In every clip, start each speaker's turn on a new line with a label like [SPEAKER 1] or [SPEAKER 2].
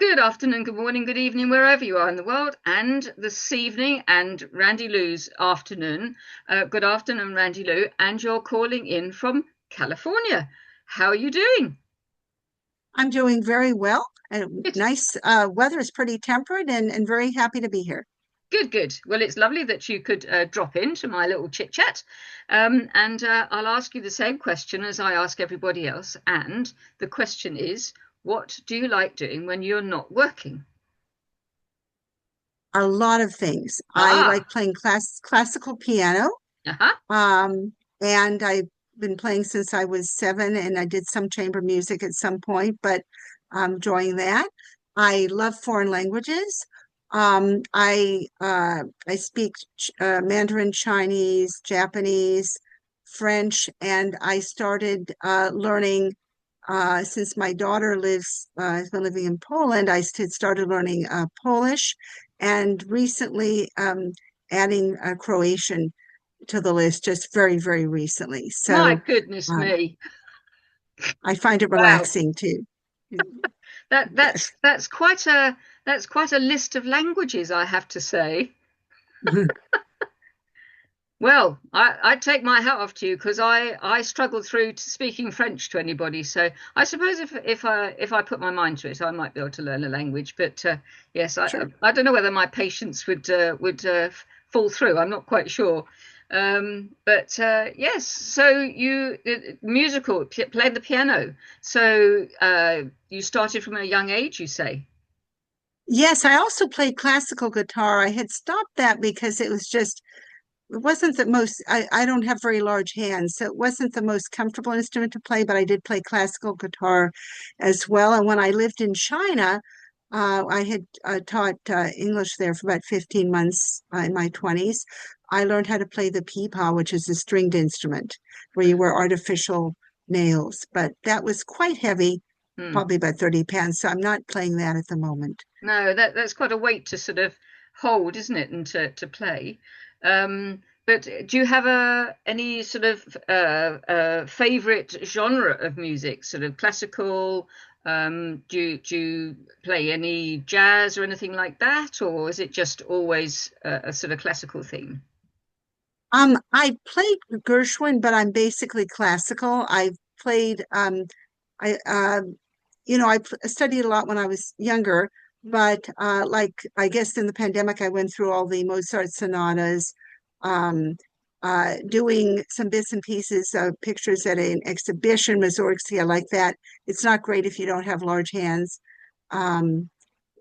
[SPEAKER 1] Good afternoon, good morning, good evening, wherever you are in the world. And this evening, and Randy Lou's afternoon. Good afternoon, Randy Lou. And you're calling in from California. How are you doing?
[SPEAKER 2] I'm doing very well. And
[SPEAKER 1] Good,
[SPEAKER 2] nice weather is pretty temperate and very happy to be here.
[SPEAKER 1] good, good. Well, it's lovely that you could drop into my little chit chat. And I'll ask you the same question as I ask everybody else. And the question is, what do you like doing when you're not working?
[SPEAKER 2] A lot of things. I
[SPEAKER 1] Ah,
[SPEAKER 2] like playing classical piano,
[SPEAKER 1] uh-huh.
[SPEAKER 2] um, and I've been playing since I was 7, and I did some chamber music at some point, but I'm enjoying that. I love foreign languages. I speak Mandarin, Chinese, Japanese, French, and I started learning. Since my daughter has been living in Poland, I started learning Polish and recently adding Croatian to the list just very, very recently.
[SPEAKER 1] My
[SPEAKER 2] So
[SPEAKER 1] goodness
[SPEAKER 2] um,
[SPEAKER 1] me.
[SPEAKER 2] I find it
[SPEAKER 1] Wow.
[SPEAKER 2] relaxing too.
[SPEAKER 1] That
[SPEAKER 2] Yes.
[SPEAKER 1] that's quite a list of languages, I have to say. Well, I take my hat off to you because I struggle through to speaking French to anybody. So I suppose if I put my mind to it, I might be able to learn a language. But yes,
[SPEAKER 2] Sure.
[SPEAKER 1] I don't know whether my patience would fall through. I'm not quite sure. But yes, so you musical played the piano. So you started from a young age, you say?
[SPEAKER 2] Yes, I also played classical guitar. I had stopped that because it wasn't the most, I don't have very large hands, so it wasn't the most comfortable instrument to play, but I did play classical guitar as well. And when I lived in China, I had taught English there for about 15 months in my 20s. I learned how to play the pipa, which is a stringed instrument where you wear artificial nails, but that was quite heavy,
[SPEAKER 1] Hmm.
[SPEAKER 2] probably about 30 pounds. So I'm not playing that at the moment.
[SPEAKER 1] No, that's quite a weight to sort of hold, isn't it, and to play. But do you have any sort of favorite genre of music, sort of classical? Do you play any jazz or anything like that, or is it just always a sort of classical theme?
[SPEAKER 2] I played Gershwin, but I'm basically classical. I've played I studied a lot when I was younger, but like I guess in the pandemic I went through all the Mozart sonatas, um, doing some bits and pieces of pictures at an exhibition, Mussorgsky. I like that. It's not great if you don't have large hands. Um,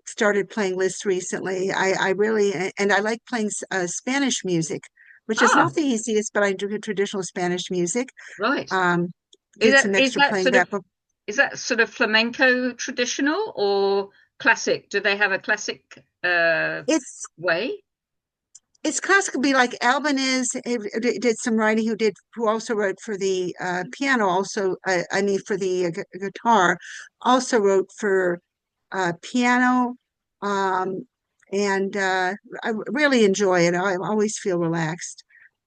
[SPEAKER 2] Started playing Liszt recently. I really and I like playing Spanish music, which is
[SPEAKER 1] Ah,
[SPEAKER 2] not the easiest, but I do traditional Spanish music.
[SPEAKER 1] right.
[SPEAKER 2] Um,
[SPEAKER 1] Is
[SPEAKER 2] did
[SPEAKER 1] that
[SPEAKER 2] some
[SPEAKER 1] is
[SPEAKER 2] extra
[SPEAKER 1] that
[SPEAKER 2] playing
[SPEAKER 1] sort of
[SPEAKER 2] that. But
[SPEAKER 1] is that sort of flamenco traditional or classic? Do they have a classic
[SPEAKER 2] it's
[SPEAKER 1] way?
[SPEAKER 2] it's classical, be like Albanese did some writing, who also wrote for the piano, also I mean for the guitar, also wrote for piano, um, and I really enjoy it. I always feel relaxed,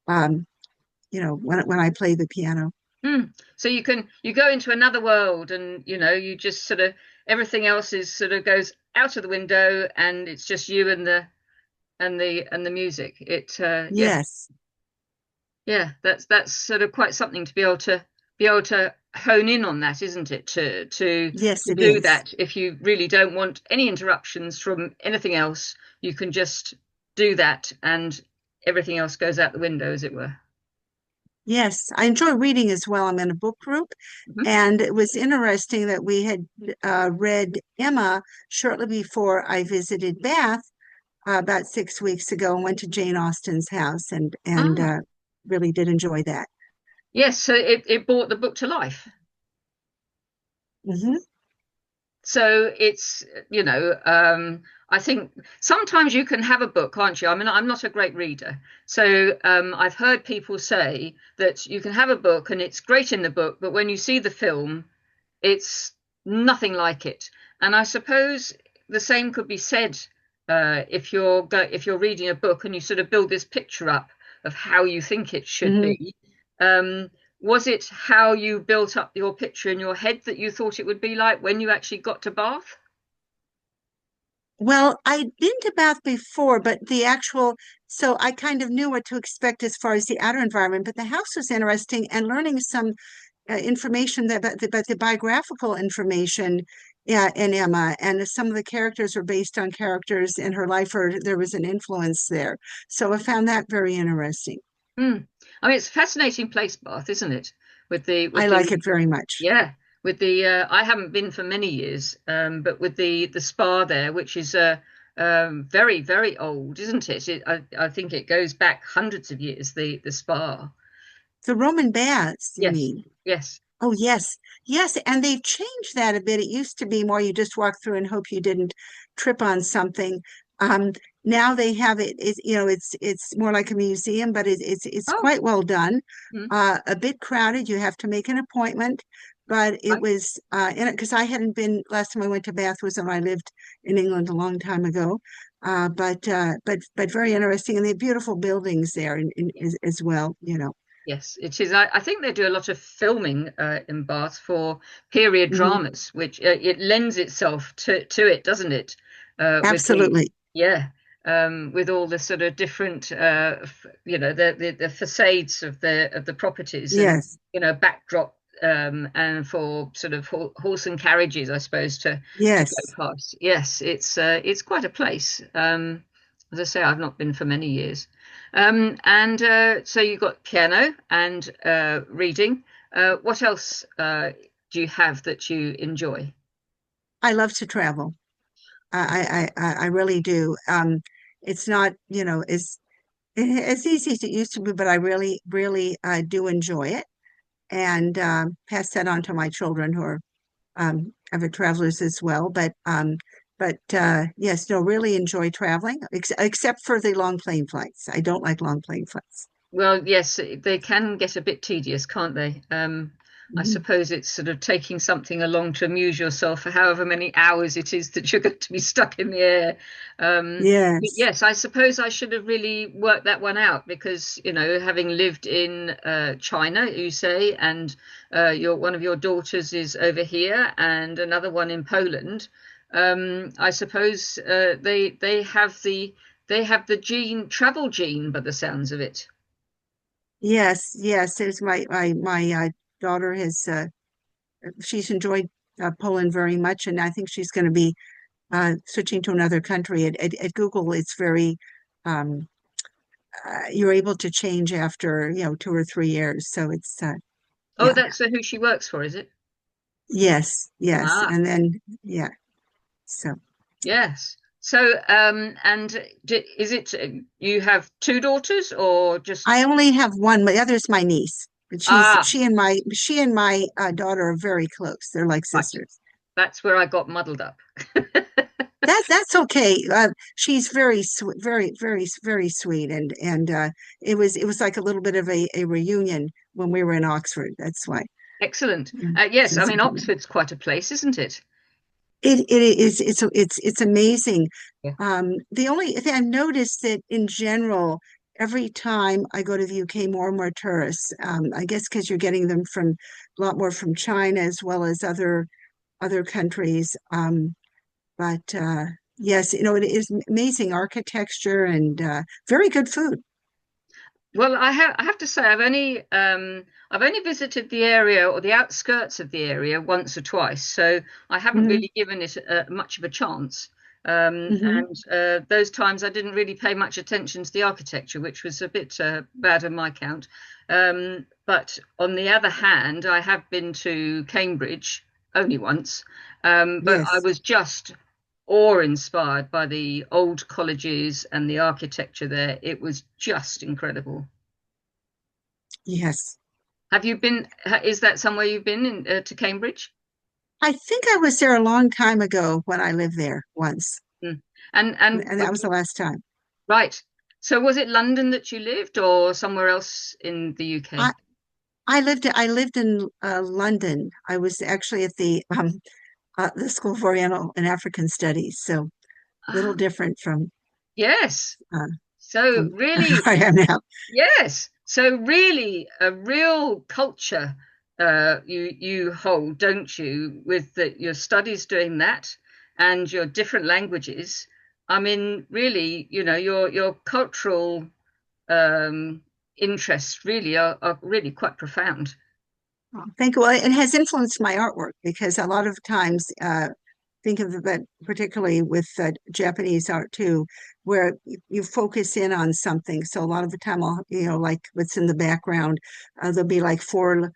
[SPEAKER 2] um, when I play the piano.
[SPEAKER 1] Mm. So you go into another world and you just sort of everything else is sort of goes out of the window and it's just you and the music. Yeah,
[SPEAKER 2] Yes,
[SPEAKER 1] yeah, that's sort of quite something to be able to hone in on that, isn't it?
[SPEAKER 2] yes,
[SPEAKER 1] To
[SPEAKER 2] it
[SPEAKER 1] do
[SPEAKER 2] is.
[SPEAKER 1] that if you really don't want any interruptions from anything else, you can just do that and everything else goes out the window, as it were.
[SPEAKER 2] Yes, I enjoy reading as well. I'm in a book group,
[SPEAKER 1] Mhm.
[SPEAKER 2] and it was interesting that we had read Emma shortly before I visited Bath about 6 weeks ago and went to Jane Austen's house and
[SPEAKER 1] Ah,
[SPEAKER 2] really did enjoy that.
[SPEAKER 1] yes, so it brought the book to life.
[SPEAKER 2] Hmm.
[SPEAKER 1] So I think sometimes you can have a book, can't you? I mean, I'm not a great reader. So I've heard people say that you can have a book and it's great in the book, but when you see the film, it's nothing like it. And I suppose the same could be said if you're reading a book and you sort of build this picture up of how you think it should
[SPEAKER 2] Hmm.
[SPEAKER 1] be. Um, was it how you built up your picture in your head that you thought it would be like when you actually got to Bath?
[SPEAKER 2] Well, I'd been to Bath before, but so I kind of knew what to expect as far as the outer environment, but the house was interesting and learning some information about the biographical information, yeah, in Emma, and some of the characters were based on characters in her life, or there was an influence there. So I found that very interesting.
[SPEAKER 1] Mm. I mean, it's a fascinating place, Bath, isn't it?
[SPEAKER 2] I
[SPEAKER 1] With
[SPEAKER 2] like
[SPEAKER 1] the
[SPEAKER 2] it very much.
[SPEAKER 1] Yeah, with the I haven't been for many years, but with the spa there, which is very very old, isn't it? I think it goes back hundreds of years. The spa.
[SPEAKER 2] The Roman baths, you
[SPEAKER 1] Yes,
[SPEAKER 2] mean?
[SPEAKER 1] yes.
[SPEAKER 2] Oh, yes. Yes. And they've changed that a bit. It used to be more you just walk through and hope you didn't trip on something. Um, Now they have it's more like a museum, but it's
[SPEAKER 1] Oh,
[SPEAKER 2] quite well done.
[SPEAKER 1] mm,
[SPEAKER 2] A bit crowded. You have to make an appointment, but it
[SPEAKER 1] right.
[SPEAKER 2] was in it because I hadn't been last time I went to Bath was when I lived in England a long time ago. But very interesting, and they have beautiful buildings there as well, you know.
[SPEAKER 1] Yes, it is. I think they do a lot of filming in Bath for period
[SPEAKER 2] Mhm.
[SPEAKER 1] dramas, which it lends itself to it, doesn't it? With the
[SPEAKER 2] Absolutely.
[SPEAKER 1] Yeah, with all the sort of different, the facades of the properties and
[SPEAKER 2] Yes.
[SPEAKER 1] backdrop, and for sort of horse and carriages, I suppose, to go
[SPEAKER 2] Yes.
[SPEAKER 1] past. Yes, it's quite a place. As I say, I've not been for many years. And so you've got piano and reading. What else do you have that you enjoy?
[SPEAKER 2] I love to travel. I really do. It's not, as easy as it used to be, but I really do enjoy it and pass that on to my children who are avid travelers as well. But yes, no, really enjoy traveling, except for the long plane flights. I don't like long plane flights.
[SPEAKER 1] Well, yes, they can get a bit tedious, can't they? I
[SPEAKER 2] Mhm.
[SPEAKER 1] suppose it's sort of taking something along to amuse yourself for however many hours it is that you're going to be stuck in the air. But
[SPEAKER 2] Yes,
[SPEAKER 1] yes, I suppose I should have really worked that one out because, having lived in China, you say, and one of your daughters is over here and another one in Poland. I suppose they have the travel gene by the sounds of it.
[SPEAKER 2] yes. There's my daughter has she's enjoyed Poland very much, and I think she's going to be switching to another country. At Google, it's very um, you're able to change after 2 or 3 years. So it's
[SPEAKER 1] Oh,
[SPEAKER 2] yeah,
[SPEAKER 1] that's who she works for, is it?
[SPEAKER 2] yes,
[SPEAKER 1] Ah,
[SPEAKER 2] and then yeah. So
[SPEAKER 1] yes. So, and is it you have two daughters or just
[SPEAKER 2] I only have one. My other's my niece, but
[SPEAKER 1] ah,
[SPEAKER 2] she and my daughter are very close. They're like
[SPEAKER 1] right.
[SPEAKER 2] sisters.
[SPEAKER 1] That's where I got muddled up.
[SPEAKER 2] That's okay. She's very sweet, very sweet, and it was like a little bit of a reunion when we were in Oxford. That's why.
[SPEAKER 1] Excellent.
[SPEAKER 2] Yeah,
[SPEAKER 1] Yes, I
[SPEAKER 2] she's
[SPEAKER 1] mean Oxford's quite a place, isn't it?
[SPEAKER 2] it is it's amazing.
[SPEAKER 1] Yeah.
[SPEAKER 2] The only thing I've noticed that in general, every time I go to the UK, more and more tourists. I guess because you're getting them from a lot more from China as well as other countries. But yes, it is amazing architecture and very good food.
[SPEAKER 1] Well, I have to say I've only visited the area or the outskirts of the area once or twice, so I haven't
[SPEAKER 2] Hmm.
[SPEAKER 1] really given it much of a chance.
[SPEAKER 2] Hmm.
[SPEAKER 1] And those times I didn't really pay much attention to the architecture, which was a bit bad on my count. But on the other hand, I have been to Cambridge only once, but I
[SPEAKER 2] Yes,
[SPEAKER 1] was just awe-inspired by the old colleges and the architecture there. It was just incredible.
[SPEAKER 2] yes.
[SPEAKER 1] Have you been? Is that somewhere you've been to Cambridge?
[SPEAKER 2] I think I was there a long time ago when I lived there once,
[SPEAKER 1] Mm. And
[SPEAKER 2] and that was the last time.
[SPEAKER 1] right. So was it London that you lived, or somewhere else in the
[SPEAKER 2] I
[SPEAKER 1] UK?
[SPEAKER 2] I lived in London. I was actually at the School for Oriental and African Studies, so a little
[SPEAKER 1] Ah,
[SPEAKER 2] different
[SPEAKER 1] yes.
[SPEAKER 2] uh,
[SPEAKER 1] So
[SPEAKER 2] from
[SPEAKER 1] really,
[SPEAKER 2] where I am now.
[SPEAKER 1] yes. So really, a real culture you hold, don't you, with your studies doing that and your different languages. I mean, really, your cultural um, interests really are really quite profound.
[SPEAKER 2] Oh, thank you. Well, it has influenced my artwork because a lot of times, think of it particularly with Japanese art too, where you focus in on something. So a lot of the time, like what's in the background, there'll be like four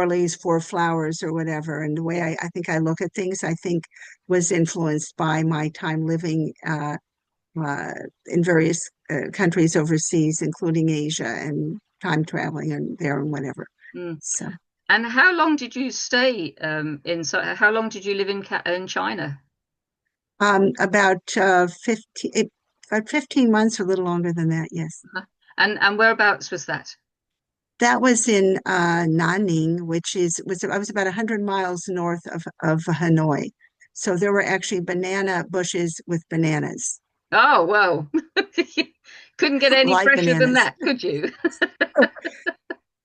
[SPEAKER 2] leaves, four flowers, or whatever. And the way I think I look at things, I think was influenced by my time living uh, in various countries overseas, including Asia, and time traveling and there and whatever.
[SPEAKER 1] Mm.
[SPEAKER 2] So.
[SPEAKER 1] And how long did you stay how long did you live in China?
[SPEAKER 2] About 15 months, or a little longer than that, yes.
[SPEAKER 1] Uh-huh. And whereabouts was that?
[SPEAKER 2] That was in Nanning, which was I was about 100 miles north of Hanoi. So there were actually banana bushes with bananas,
[SPEAKER 1] Oh, well, couldn't get any
[SPEAKER 2] live
[SPEAKER 1] fresher than
[SPEAKER 2] bananas.
[SPEAKER 1] that, could you?
[SPEAKER 2] Oh,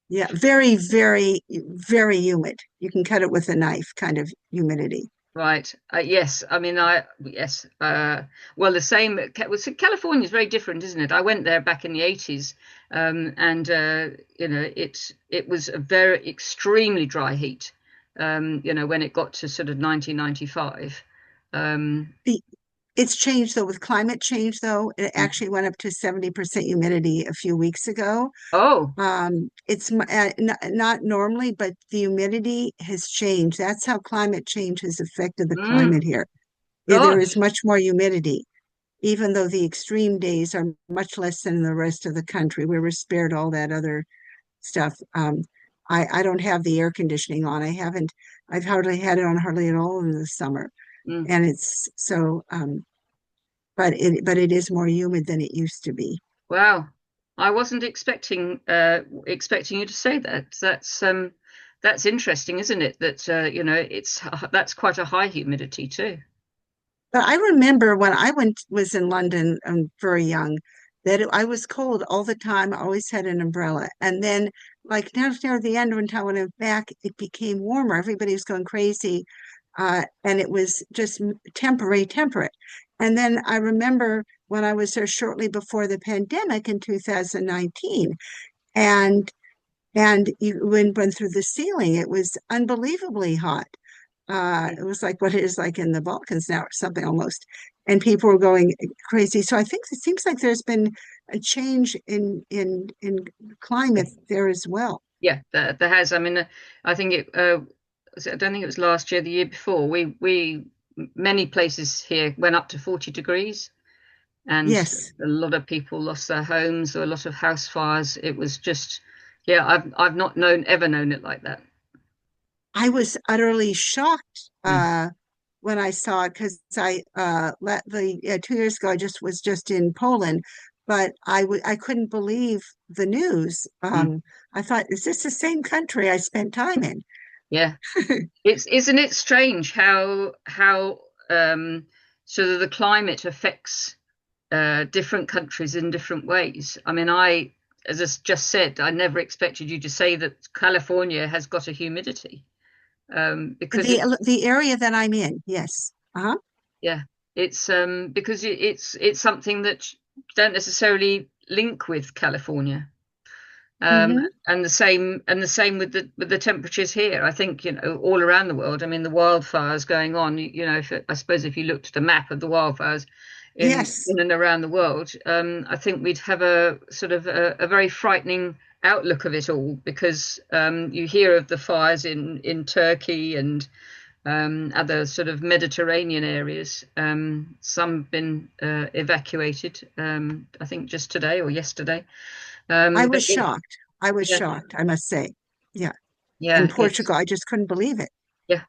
[SPEAKER 2] yeah, very, very, very humid. You can cut it with a knife, kind of humidity.
[SPEAKER 1] Right. Yes. I mean, yes. Well, the same. California is very different, isn't it? I went there back in the 80s, and it was a very extremely dry heat. When it got to sort of 1995. Um,
[SPEAKER 2] The It's changed though with climate change though. It actually went up to 70% humidity a few weeks ago.
[SPEAKER 1] oh,
[SPEAKER 2] It's not normally, but the humidity has changed. That's how climate change has affected the climate
[SPEAKER 1] mm,
[SPEAKER 2] here. There is
[SPEAKER 1] gosh.
[SPEAKER 2] much more humidity, even though the extreme days are much less than the rest of the country. We were spared all that other stuff. I don't have the air conditioning on. I've hardly had it on hardly at all in the summer.
[SPEAKER 1] Mm.
[SPEAKER 2] And it's so, but it is more humid than it used to be.
[SPEAKER 1] Wow. I wasn't expecting you to say that. That's interesting, isn't it? That it's that's quite a high humidity too.
[SPEAKER 2] But I remember when I was in London, very young, that I was cold all the time. I always had an umbrella. And then, like now near the end, when I went back, it became warmer. Everybody was going crazy, and it was just temperate. And then I remember when I was there shortly before the pandemic in 2019, and you went through the ceiling. It was unbelievably hot. It was like what it is like in the Balkans now, or something almost. And people were going crazy. So I think it seems like there's been a change in climate there as well.
[SPEAKER 1] Yeah, there has. I mean, I think I don't think it was last year, the year before. We many places here went up to 40 degrees, and
[SPEAKER 2] Yes,
[SPEAKER 1] a lot of people lost their homes, or a lot of house fires. It was just, yeah, I've not ever known it like that.
[SPEAKER 2] I was utterly shocked
[SPEAKER 1] Mm,
[SPEAKER 2] when I saw it because I let the 2 years ago I just was just in Poland, but I couldn't believe the news.
[SPEAKER 1] mm.
[SPEAKER 2] I thought, is this the same country I spent time in?
[SPEAKER 1] Yeah. Isn't it strange how sort of the climate affects different countries in different ways. I mean, as I just said, I never expected you to say that California has got a humidity because
[SPEAKER 2] The area that I'm in, yes. Uh-huh.
[SPEAKER 1] yeah, because it's something that you don't necessarily link with California. Um,
[SPEAKER 2] Hmm.
[SPEAKER 1] and the same with the temperatures here. I think all around the world. I mean, the wildfires going on. I suppose if you looked at a map of the wildfires
[SPEAKER 2] Yes.
[SPEAKER 1] in and around the world, I think we'd have a sort of a very frightening outlook of it all because you hear of the fires in Turkey and other sort of Mediterranean areas. Some have been evacuated. I think just today or yesterday.
[SPEAKER 2] I
[SPEAKER 1] But
[SPEAKER 2] was shocked. I was
[SPEAKER 1] yeah,
[SPEAKER 2] shocked, I must say. Yeah. In
[SPEAKER 1] yeah, it's
[SPEAKER 2] Portugal, I just couldn't believe it.
[SPEAKER 1] yeah,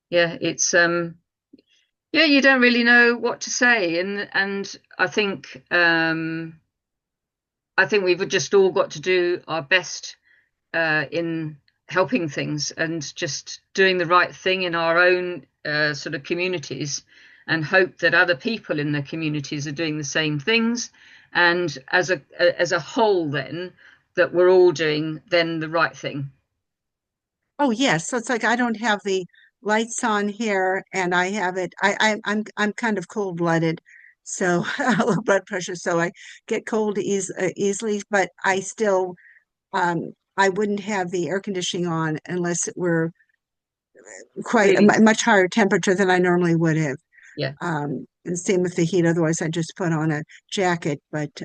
[SPEAKER 1] yeah, it's yeah, you don't really know what to say, and I think we've just all got to do our best in helping things and just doing the right thing in our own sort of communities, and hope that other people in the communities are doing the same things, and as a whole, then that we're all doing then the right thing.
[SPEAKER 2] Oh, yes. So it's like I don't have the lights on here and I have it. I'm kind of cold-blooded. so low blood pressure. So I get cold easily, but I wouldn't have the air conditioning on unless it were quite a
[SPEAKER 1] Really?
[SPEAKER 2] much higher temperature than I normally would have.
[SPEAKER 1] Yeah.
[SPEAKER 2] And same with the heat. Otherwise, I just put on a jacket. But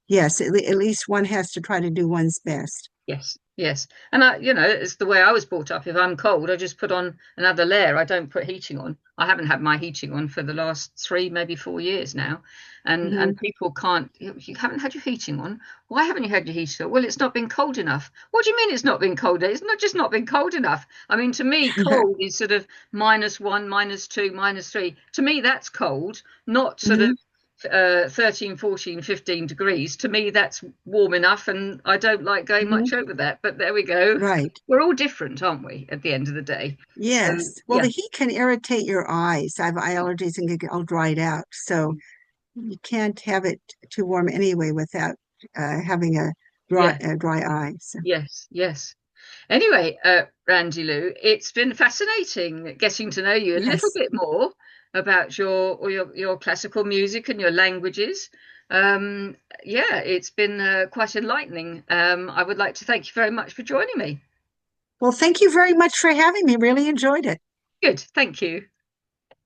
[SPEAKER 2] yes, at least one has to try to do one's best.
[SPEAKER 1] Yes, yes. And it's the way I was brought up. If I'm cold, I just put on another layer. I don't put heating on. I haven't had my heating on for the last 3, maybe 4 years now. And
[SPEAKER 2] Hmm.
[SPEAKER 1] people can't, you haven't had your heating on. Why haven't you had your heating on? Well, it's not been cold enough. What do you mean it's not been cold? It's not just not been cold enough. I mean, to me, cold is sort of -1, -2, -3. To me, that's cold, not sort of
[SPEAKER 2] Hmm.
[SPEAKER 1] 13, 14, 15 degrees. To me, that's warm enough, and I don't like going
[SPEAKER 2] Hmm.
[SPEAKER 1] much over that. But there we go.
[SPEAKER 2] Right.
[SPEAKER 1] We're all different, aren't we, at the end of the day? So,
[SPEAKER 2] Yes. Well,
[SPEAKER 1] yeah,
[SPEAKER 2] the heat can irritate your eyes. I have eye allergies and get all dried out. So you can't have it too warm anyway without having
[SPEAKER 1] yeah,
[SPEAKER 2] a dry eye. So,
[SPEAKER 1] yes, yes. Anyway, Randy Lou, it's been fascinating getting to know you a little
[SPEAKER 2] yes.
[SPEAKER 1] bit more about your classical music and your languages. Um, yeah, it's been quite enlightening. I would like to thank you very much for joining me.
[SPEAKER 2] Well, thank you very much for having me. Really enjoyed it.
[SPEAKER 1] Good, thank you.